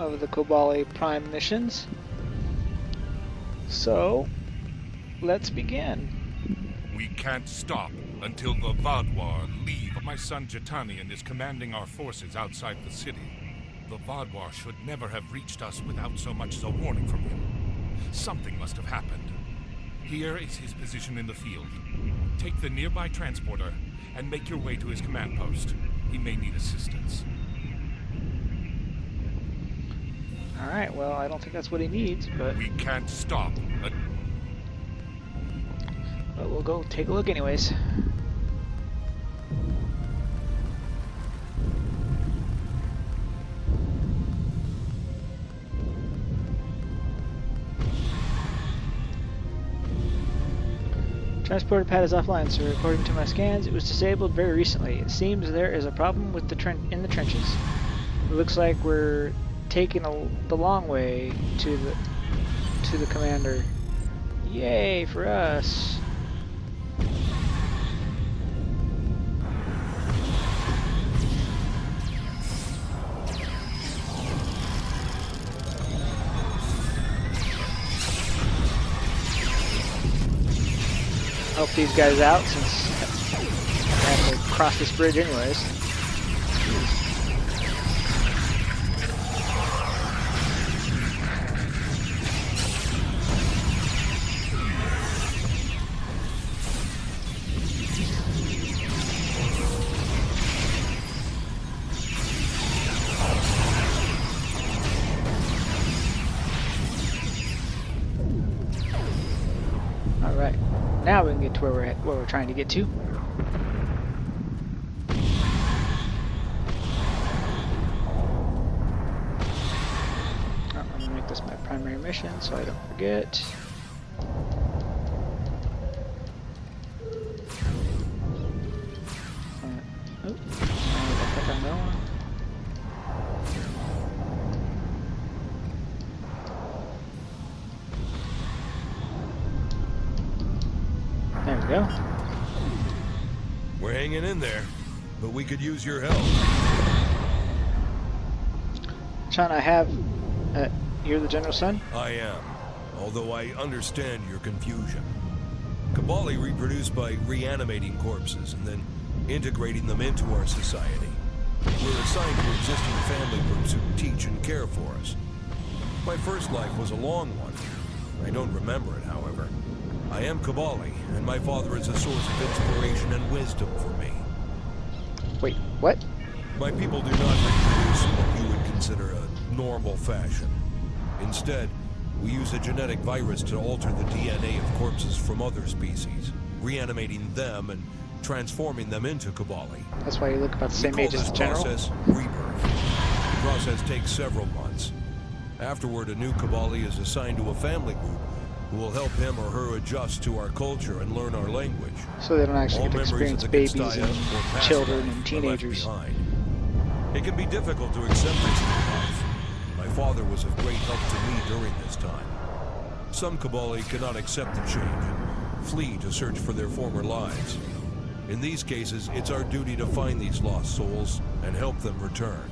of the Kobali Prime missions. So, let's begin. We can't stop until the Vadwar leave. My son Jatanian is commanding our forces outside the city. The Vadwar should never have reached us without so much as a warning from him. Something must have happened. Here is his position in the field. Take the nearby transporter and make your way to his command post. He may need assistance. Alright, well, I don't think that's what he needs, but We can't stop. we'll go take a look anyways. Transporter pad is offline, sir. According to my scans, it was disabled very recently. It seems there is a problem with the in the trenches. It looks like we're taking the long way to the commander. Yay for us! Help these guys out since I have to cross this bridge anyways. Alright, now we can get to where we're trying to get to. I'm going to make this my primary mission so I don't forget. Oh, I think I know one. There we go. We're hanging in there, but we could use your help. Sean, I have... you're the general son? I am, although I understand your confusion. Kobali reproduce by reanimating corpses and then integrating them into our society. We're assigned to existing family groups who teach and care for us. My first life was a long one. I don't remember it, however. I am Kobali, and my father is a source of inspiration and wisdom for me. Wait, what? My people do not reproduce in what you would consider a normal fashion. Instead, we use a genetic virus to alter the DNA of corpses from other species, reanimating them and transforming them into Kobali. That's why you look about the same age as the general? We call this process rebirth. The process takes several months. Afterward, a new Kobali is assigned to a family group who will help him or her adjust to our culture and learn our language. So they don't actually get to experience babies Gestaya and children and teenagers. It can be difficult to accept this new life. My father was of great help to me during this time. Some Kobali cannot accept the change and flee to search for their former lives. In these cases, it's our duty to find these lost souls and help them return.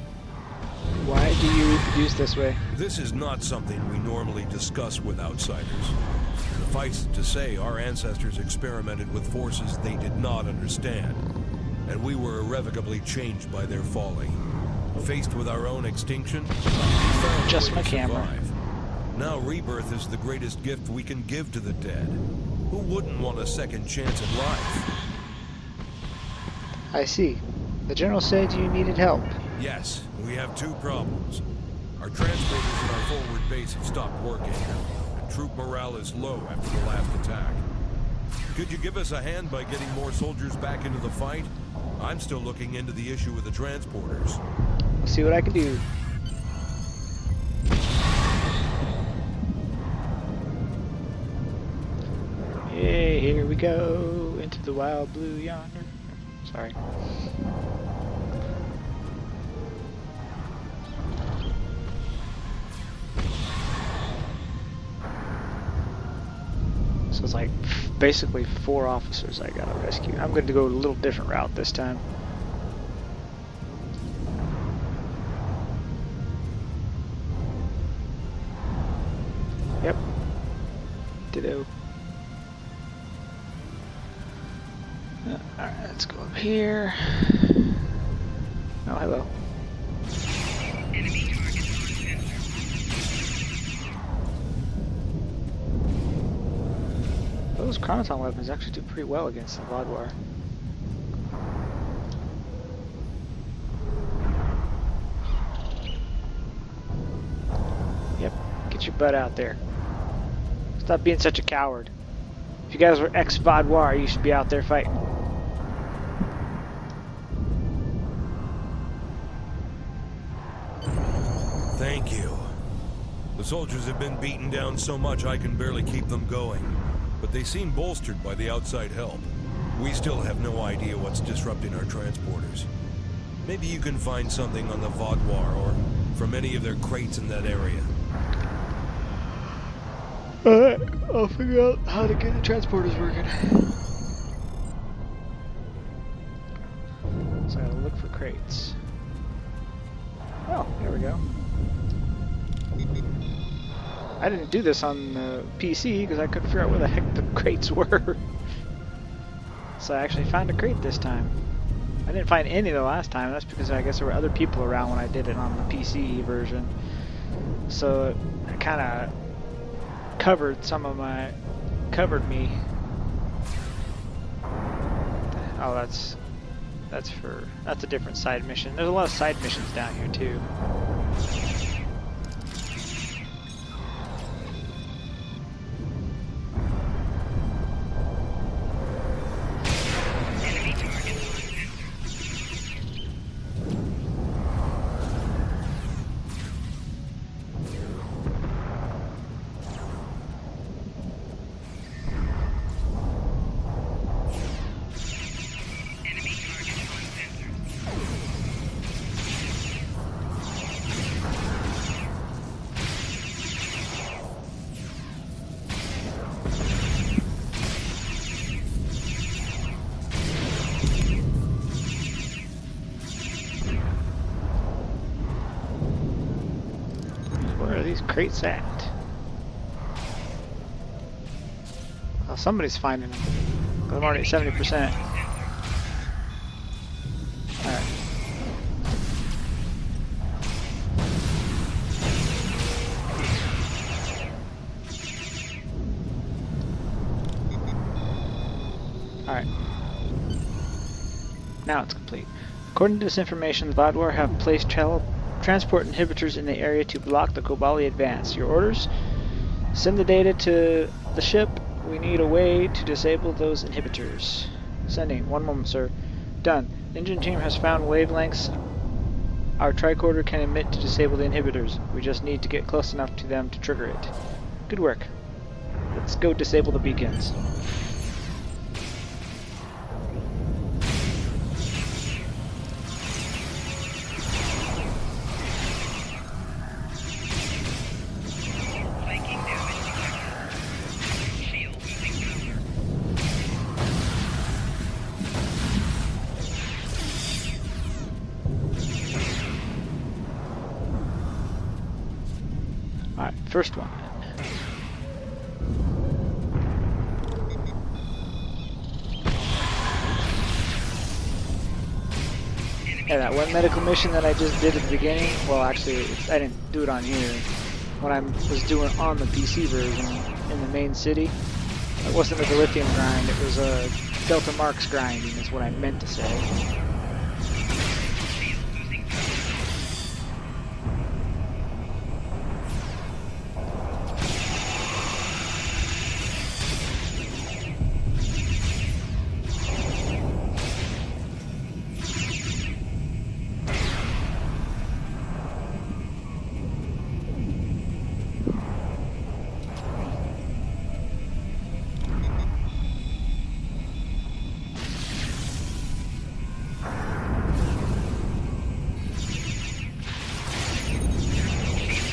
Why do you reproduce this way? This is not something we normally discuss with outsiders. Suffice it to say, our ancestors experimented with forces they did not understand, and we were irrevocably changed by their folly. Faced with our own extinction, we found Just a way my to camera. survive. Now rebirth is the greatest gift we can give to the dead. Who wouldn't want a second chance at life? I see. The general said you needed help. Yes, we have two problems. Our transporters in our forward base have stopped working, and troop morale is low after the last attack. Could you give us a hand by getting more soldiers back into the fight? I'm still looking into the issue with the transporters. I'll see what I can do. Yay, here we go. Into the wild blue yonder. Sorry. So it's like basically 4 officers I gotta rescue. I'm going to go a little different route this time. Yep. Ditto. Alright, let's go up here. Oh, hello. Enemy target on center. Those chronoton weapons actually do pretty well against the Vodwar. Yep, get your butt out there. Stop being such a coward. If you guys were ex-Vodwar, you should be out there fighting. Thank you. The soldiers have been beaten down so much I can barely keep them going. But they seem bolstered by the outside help. We still have no idea what's disrupting our transporters. Maybe you can find something on the Vodwar or from any of their crates in that area. Alright, I'll figure out how to get the transporters working. So I gotta look for crates. Oh, there we go. I didn't do this on the PC because I couldn't figure out where the heck the crates were. So I actually found a crate this time. I didn't find any the last time. That's because I guess there were other people around when I did it on the PC version. So it kind of covered some of my... covered me. Oh, that's a different side mission. There's a lot of side missions down here too. Enemy target on center. Enemy target on center. Where are these crates at? Oh, somebody's finding them. I'm already at 70%. Alright. Alright. Now it's complete. According to this information, the Vodwar have placed transport inhibitors in the area to block the Kobali advance. Your orders? Send the data to the ship. We need a way to disable those inhibitors. Sending. One moment, sir. Done. Engine team has found wavelengths our tricorder can emit to disable the inhibitors. We just need to get close enough to them to trigger it. Good work. Let's go disable the beacons. Flanking damage detected. Shield losing power. Alright, first one. Yeah, that one medical mission that I just did at the beginning, well actually, I didn't do it on here. When I was doing on the PC version in the main city, it wasn't a dilithium grind, it was a Delta Marks grinding is what I meant to say. Shield losing power.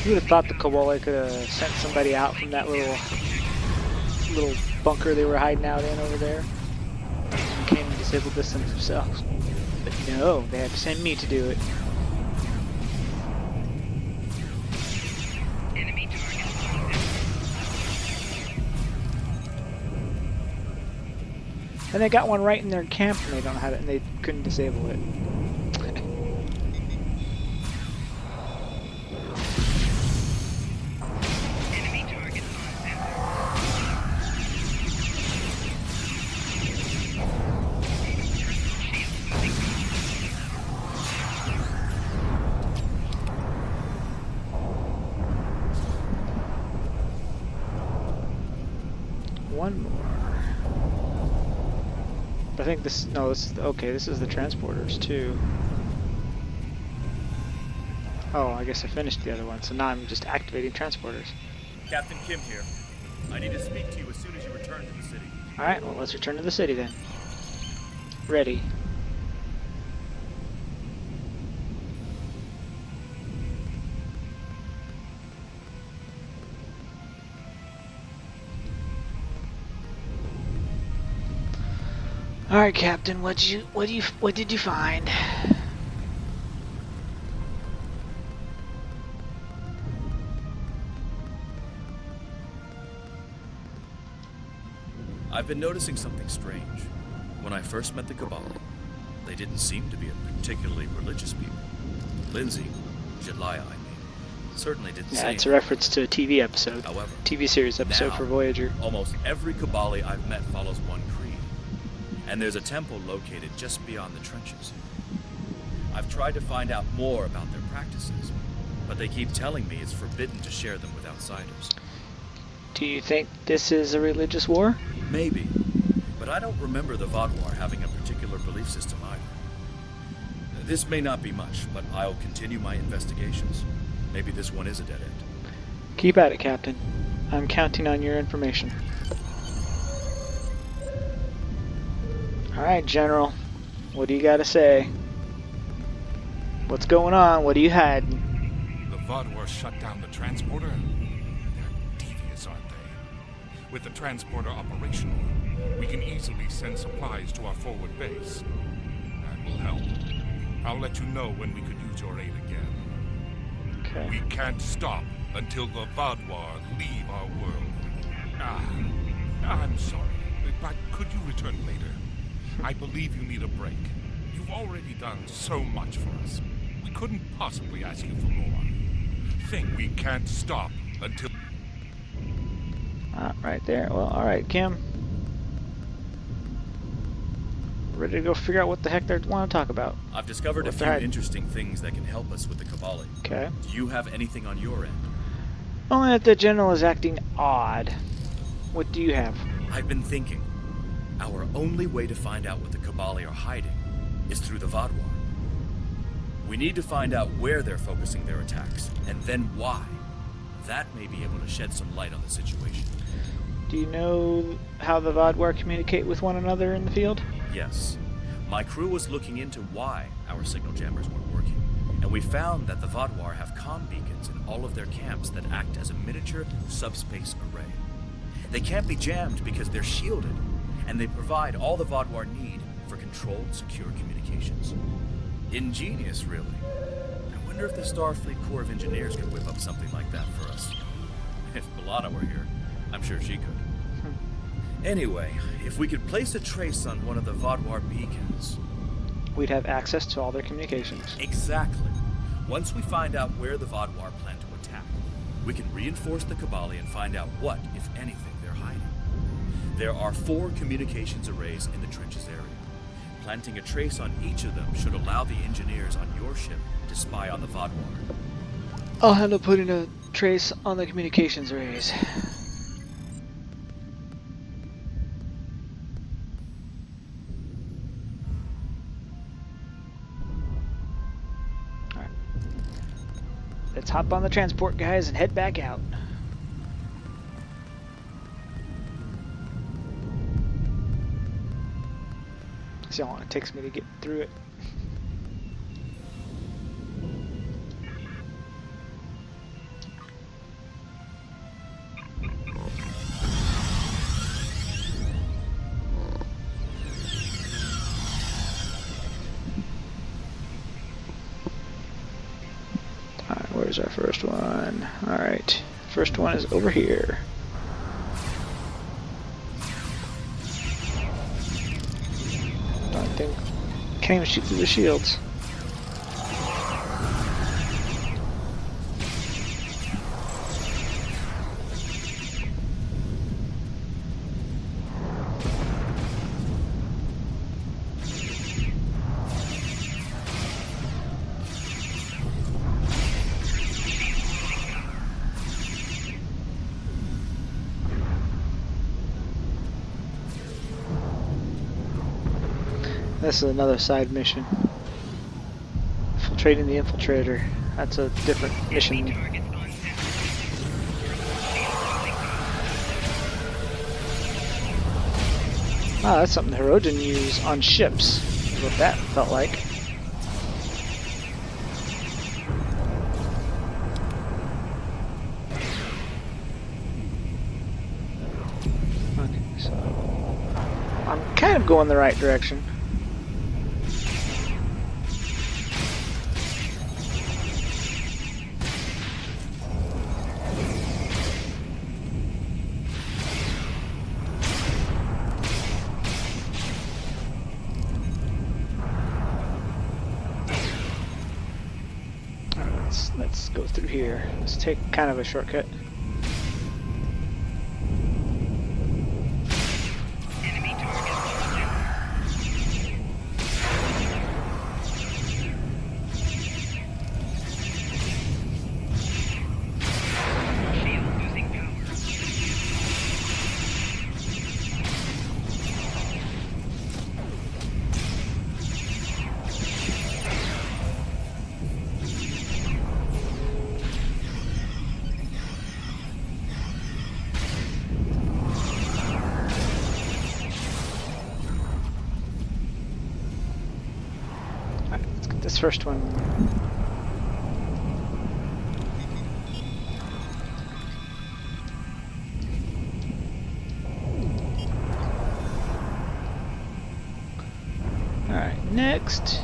You would have thought the Kobali could have sent somebody out from that little bunker they were hiding out in over there and came and disabled this themselves. But no, they had to send me to do it. Enemy target on center. And they got one right in their camp and they don't have it and they couldn't disable it. Enemy target on center. Shield losing One more. I think this, no, this is, okay, this is the transporters too. Oh, I guess I finished the other one, so now I'm just activating transporters. Captain Kim here. I need to speak to you as soon as you return to the city. Alright, well, let's return to the city then. Ready. All right, Captain. What did you find? I've been noticing something strange. When I first met the Kobali, they didn't seem to be a particularly religious people. Lindsay, Jalaya, I mean, certainly didn't Yeah, say it's a reference to a TV episode, However, TV series episode now, for Voyager. almost every Kobali I've met follows one creed. And there's a temple located just beyond the trenches. I've tried to find out more about their practices, but they keep telling me it's forbidden to share them with outsiders. Do you think this is a religious war? Maybe, but I don't remember the Vodwar having a particular belief system either. This may not be much, but I'll continue my investigations. Maybe this one is a dead end. Keep at it, Captain. I'm counting on your information. Alright, General. What do you got to say? What's going on? What do you hiding? The Vodwar shut down the transporter? They're devious, aren't they? With the transporter operational, we can easily send supplies to our forward base. That will help. I'll let you know when we could use your aid again. Okay. We can't stop until the Vodwar leave our world. I'm sorry, but could you return later? I believe you need a break. You've already done so much for us. We couldn't possibly ask you for more. Think we can't stop until... Right there. Well, alright, Kim. Ready to go figure out what the heck they want to talk about. I've discovered a What's few that? interesting things that can help us with the Kobali. Okay. Do you have anything on your end? Only that the General is acting odd. What do you have? I've been thinking. Our only way to find out what the Kobali are hiding is through the Vodwar. We need to find out where they're focusing their attacks, and then why. That may be able to shed some light on the situation. Do you know how the Vodwar communicate with one another in the field? Yes. My crew was looking into why our signal jammers weren't working, and we found that the Vodwar have comm beacons in all of their camps that act as a miniature subspace array. They can't be jammed because they're shielded, and they provide all the Vodwar need for controlled, secure communications. Ingenious, really. I wonder if the Starfleet Corps of Engineers could whip up something like that for us. If B'Elanna were here, I'm sure she could. Anyway, if we could place a trace on one of the Vodwar beacons... We'd have access to all their communications. Exactly. Once we find out where the Vodwar plan to attack, we can reinforce the Kobali and find out what, if anything, they're hiding. There are 4 communications arrays in the trenches area. Planting a trace on each of them should allow the engineers on your ship to spy on the Vodwar. I'll handle putting a trace on the communications arrays. Alright. Let's hop on the transport, guys, and head back out. See how long it takes me to get through it. Alright, where's our first one? Alright, first one is over here. anything. Can't even shoot through the shields. This is another side mission. Infiltrating the infiltrator. That's a different mission. Targets on center. Ah, that's something Herodian use on ships. Is what that felt like. Okay, so I'm kind of going the right direction. Let's go through here. Let's take kind of a shortcut. Enemy target on center. Shield losing power. Alright, let's get this first one. Alright, next.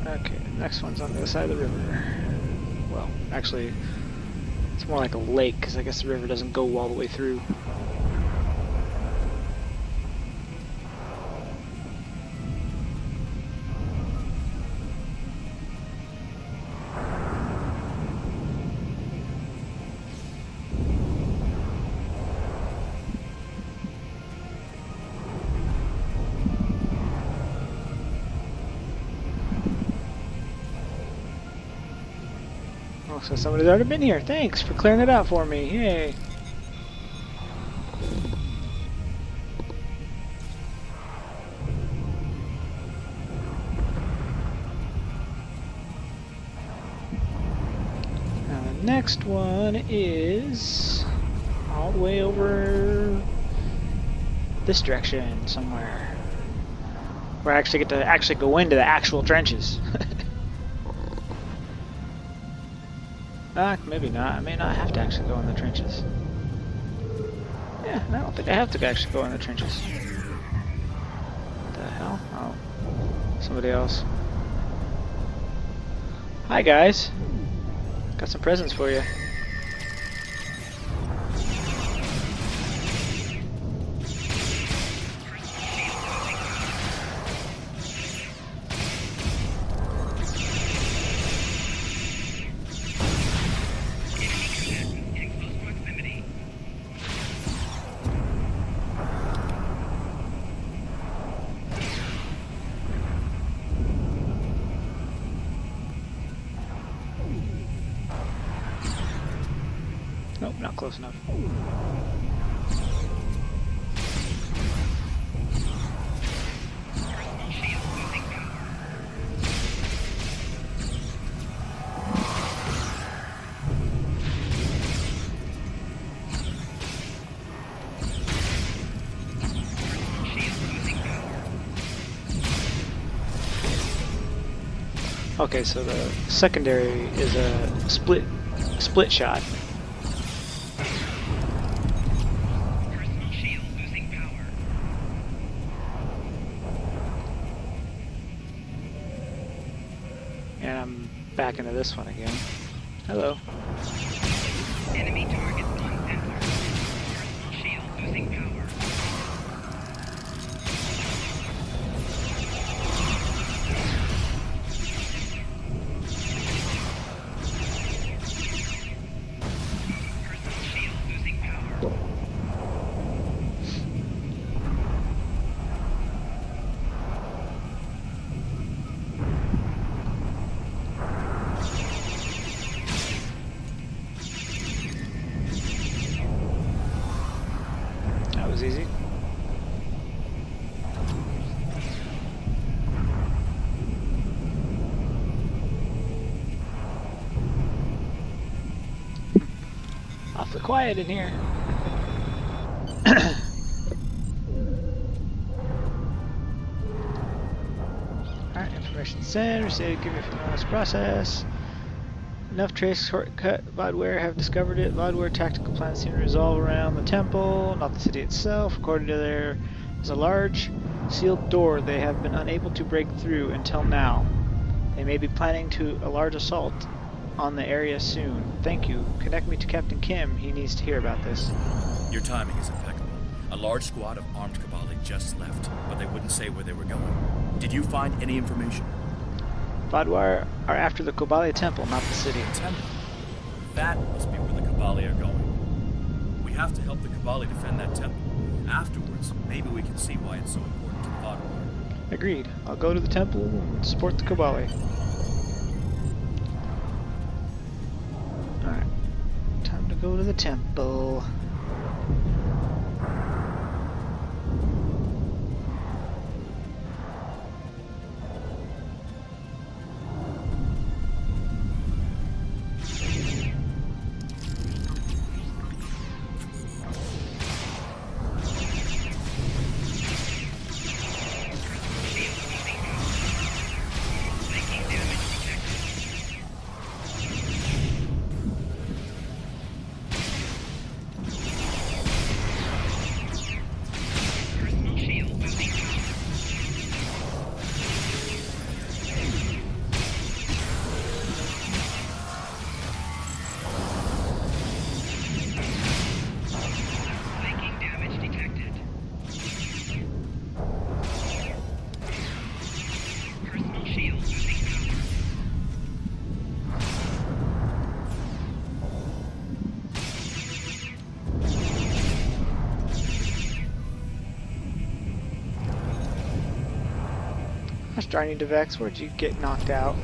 Okay, the next one's on the other side of the river. Well, actually, it's more like a lake, because I guess the river doesn't go all the way through. Oh, so somebody's already been here. Thanks for clearing it out for me. Yay. Now the next one is all the way over this direction somewhere. Where I actually get to actually go into the actual trenches. Maybe not. I may not have to actually go in the trenches. Yeah, I don't think I have to actually go in the trenches. What the hell? Oh. Somebody else. Hi guys. Got some presents for you. In close proximity. Nope, not close enough. Shield losing power. Shield losing power. Okay, so the secondary is a split shot. Personal shield losing power. And I'm back into this one again. Hello. Enemy targets on center. Personal shield losing power. awfully quiet in here. Alright, information sent. Received. Give me a few moments to process. Enough trace shortcut. Vodware have discovered it. Vodware tactical plans seem to resolve around the temple, not the city itself. According to there is a large sealed door they have been unable to break through until now. They may be planning a large assault on the area soon. Thank you. Connect me to Captain Kim. He needs to hear about this. Your timing is impeccable. A large squad of armed Kobali just left, but they wouldn't say where they were going. Did you find any information? Vodwar are after the Kobali temple, not the city. Temple. That must be where the Kobali are going. We have to help the Kobali defend that temple. Afterwards, maybe we can see why it's so important to the Vodwar. Agreed. I'll go to the temple and support the Kobali. Alright. Time to go to the temple. Personal shield losing power. Flanking damage detected. Personal shield losing power. Gosh darn you, Devex, where'd you get knocked out?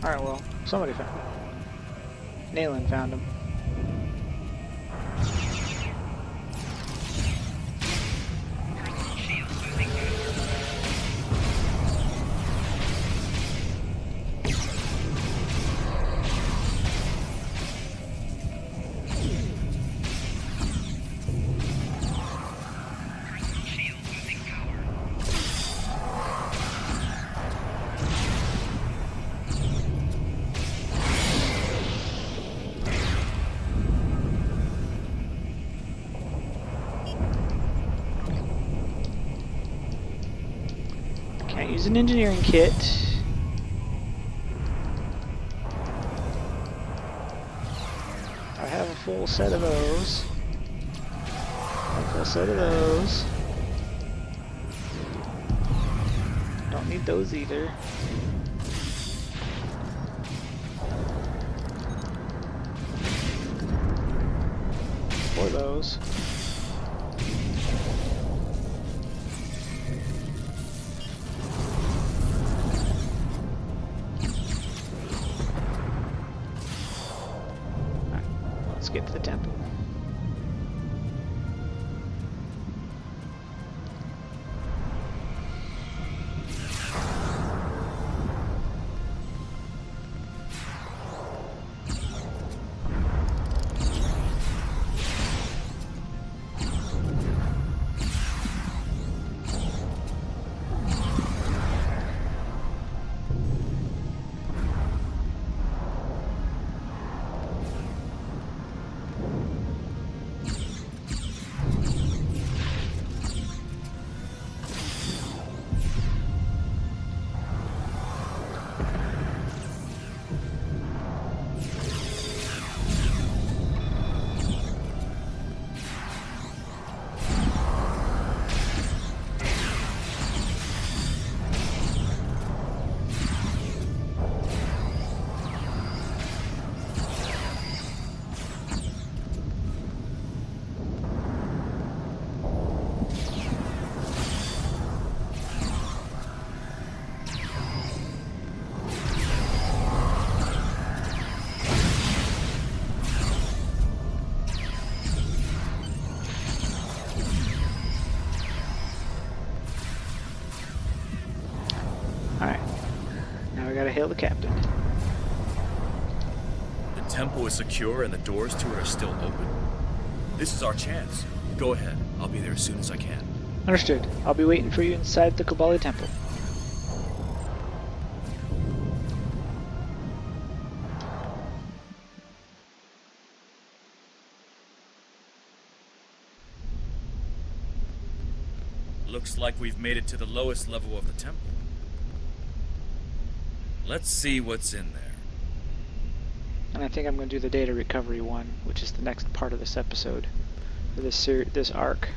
Alright, well, somebody found him. Nayland found him. Personal shield losing power. Personal shield losing power. Can't use an engineering kit. I have a full set of those. A full set of those. Don't need those either. Or those. Alright, let's get to the temple. hail the captain. The temple is secure and the doors to it are still open. This is our chance. Go ahead. I'll be there as soon as I can. Understood. I'll be waiting for you inside the Kobali temple. Looks like we've made it to the lowest level of the temple. Let's see what's in there. And I think I'm going to do the data recovery one, which is the next part of this episode, or this arc.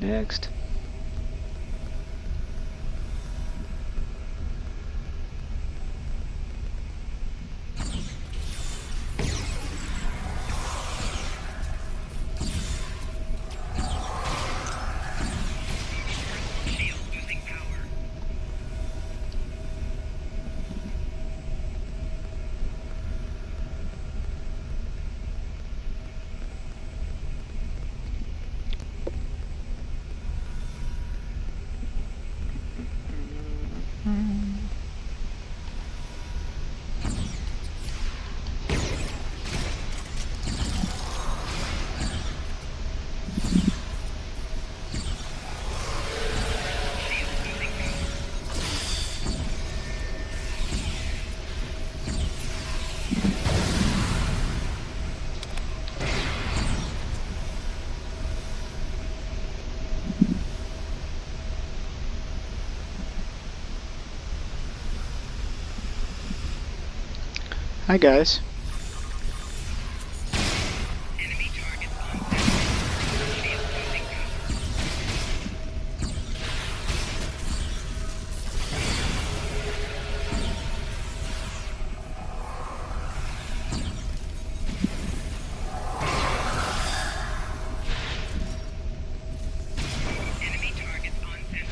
Next. Shield losing power. Shield losing power. Hi guys. Enemy targets on center. Shield losing power. Enemy targets on center.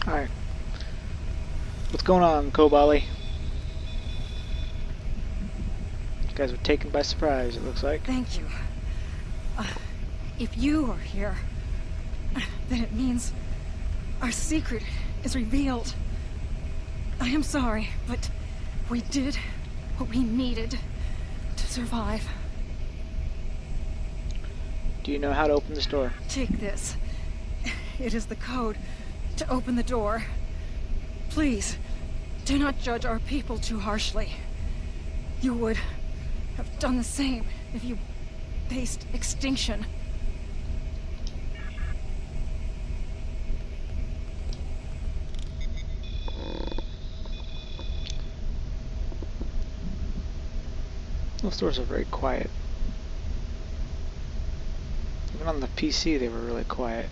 Alright. What's going on, Kobali? You guys were taken by surprise, it looks like. Thank you. If you are here, then it means our secret is revealed. I am sorry, but we did what we needed to survive. Do you know how to open this door? Take this. It is the code to open the door. Please, do not judge our people too harshly. You would have done the same if you faced extinction. Those doors are very quiet. Even on the PC they were really quiet.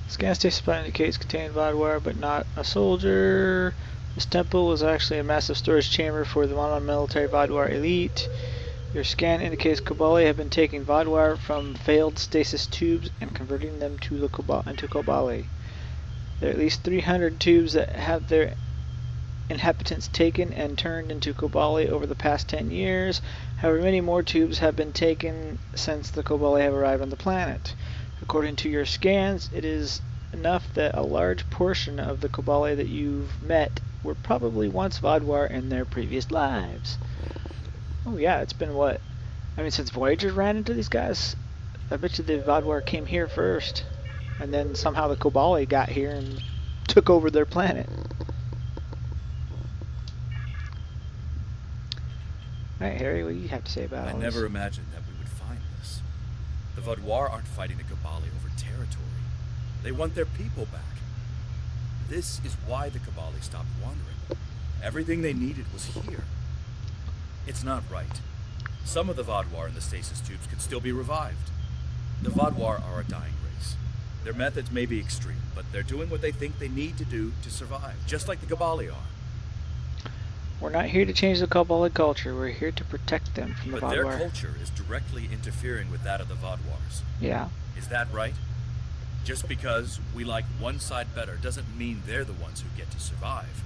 Scan station supply indicates contained Vodwire, but not a soldier. This temple was actually a massive storage chamber for the non-military Vodwire elite. Your scan indicates Kobali have been taking Vodwire from failed stasis tubes and converting them to into Kobali. There are at least 300 tubes that have their inhabitants taken and turned into Kobali over the past 10 years. However, many more tubes have been taken since the Kobali have arrived on the planet. According to your scans, it is enough that a large portion of the Kobali that you've met were probably once Vaadwaur in their previous lives. Oh yeah, it's been what? I mean, since Voyager ran into these guys, I bet you the Vaadwaur came here first, and then somehow the Kobali got here and took over their planet. Alright, Harry, what do you have to say about I all never this? imagined that we would find this. The Vaadwaur aren't fighting the Kobali over territory. They want their people back. This is why the Kobali stopped wandering. Everything they needed was here. It's not right. Some of the Vaadwaur in the stasis tubes could still be revived. The Vaadwaur are a dying race. Their methods may be extreme, but they're doing what they think they need to do to survive, just like the Kobali are. We're not here to change the Kobali culture, we're here to protect them from the But their Vaadwaur. culture is directly interfering with that of the Vaadwaurs. Yeah. Is that right? Just because we like one side better doesn't mean they're the ones who get to survive.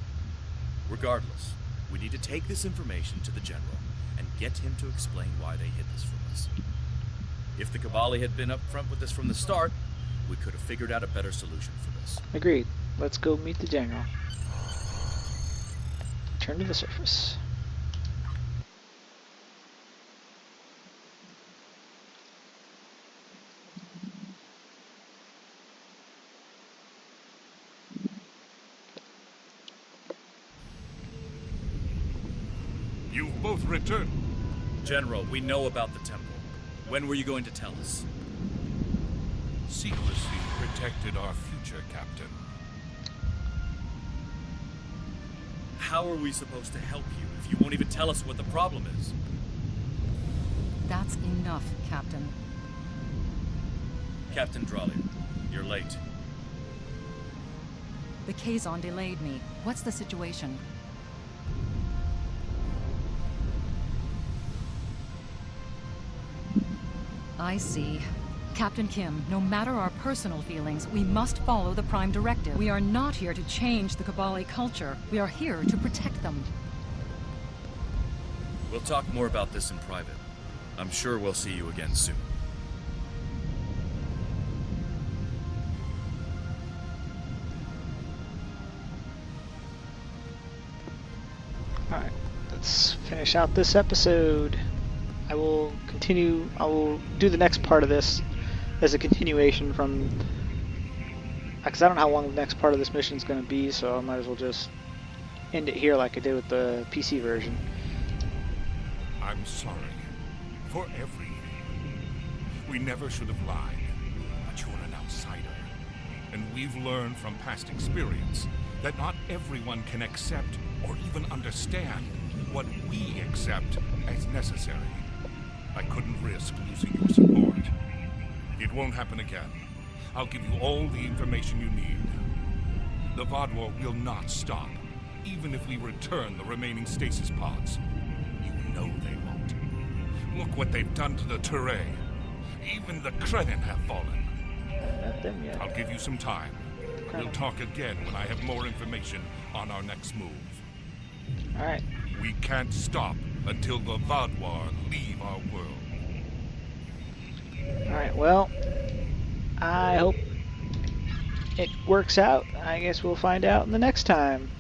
Regardless, we need to take this information to the General and get him to explain why they hid this from us. If the Kobali had been upfront with this from the start, we could have figured out a better solution for this. Agreed. Let's go meet the General. Turn to the surface. You've both returned. General, we know about the temple. When were you going to tell us? Secrecy protected our future, Captain. How are we supposed to help you if you won't even tell us what the problem is? That's enough, Captain. Captain Drawley, you're late. The Kazon delayed me. What's the situation? I see. Captain Kim, no matter our personal feelings, we must follow the Prime Directive. We are not here to change the Kobali culture. We are here to protect them. We'll talk more about this in private. I'm sure we'll see you again soon. Alright, let's finish out this episode. I will do the next part of this as a continuation from, because I don't know how long the next part of this mission is going to be, so I might as well just end it here like I did with the PC version. I'm sorry for everything. We never should have lied, but you're an outsider. And we've learned from past experience that not everyone can accept or even understand what we accept as necessary. I couldn't risk losing your support. It won't happen again. I'll give you all the information you need. The Vaadwaur will not stop, even if we return the remaining stasis pods. You know they won't. Look what they've done to the Ture. Even the Krenin have fallen. Not them yet. I'll give you some time. We'll talk again when I have more information on our next move. Alright. We can't stop until the Vaadwaur leave our world. Alright, well, I hope it works out. I guess we'll find out in the next time.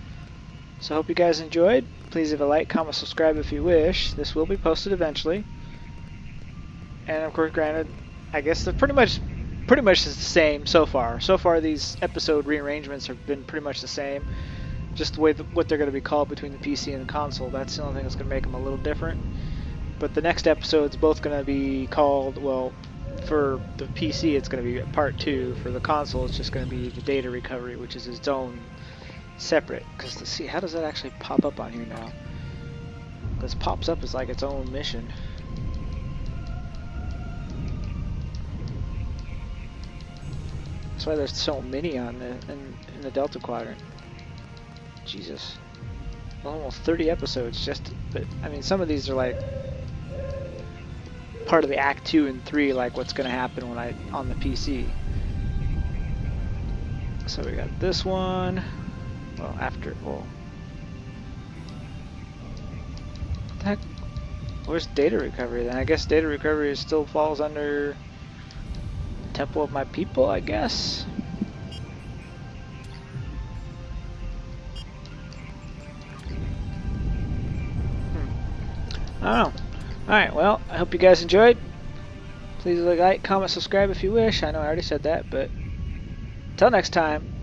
So I hope you guys enjoyed. Please leave a like, comment, subscribe if you wish. This will be posted eventually. And of course, granted, I guess they're pretty much the same so far. So far, these episode rearrangements have been pretty much the same. Just the way what they're going to be called between the PC and the console. That's the only thing that's going to make them a little different. But the next episode's both going to be called, well, for the PC it's going to be part 2. For the console it's just going to be the data recovery, which is its own separate. Because let's see, how does that actually pop up on here now? This pops up as like its own mission. That's why there's so many on in the Delta Quadrant. Jesus. Almost 30 episodes just, but I mean some of these are like part of the Act 2 and 3, like what's going to happen when on the PC. So we got this one. Well, what the heck? Where's data recovery then? I guess data recovery still falls under Temple of My People, I guess. I don't know. Alright, well, I hope you guys enjoyed. Please like, comment, subscribe if you wish. I know I already said that, but until next time,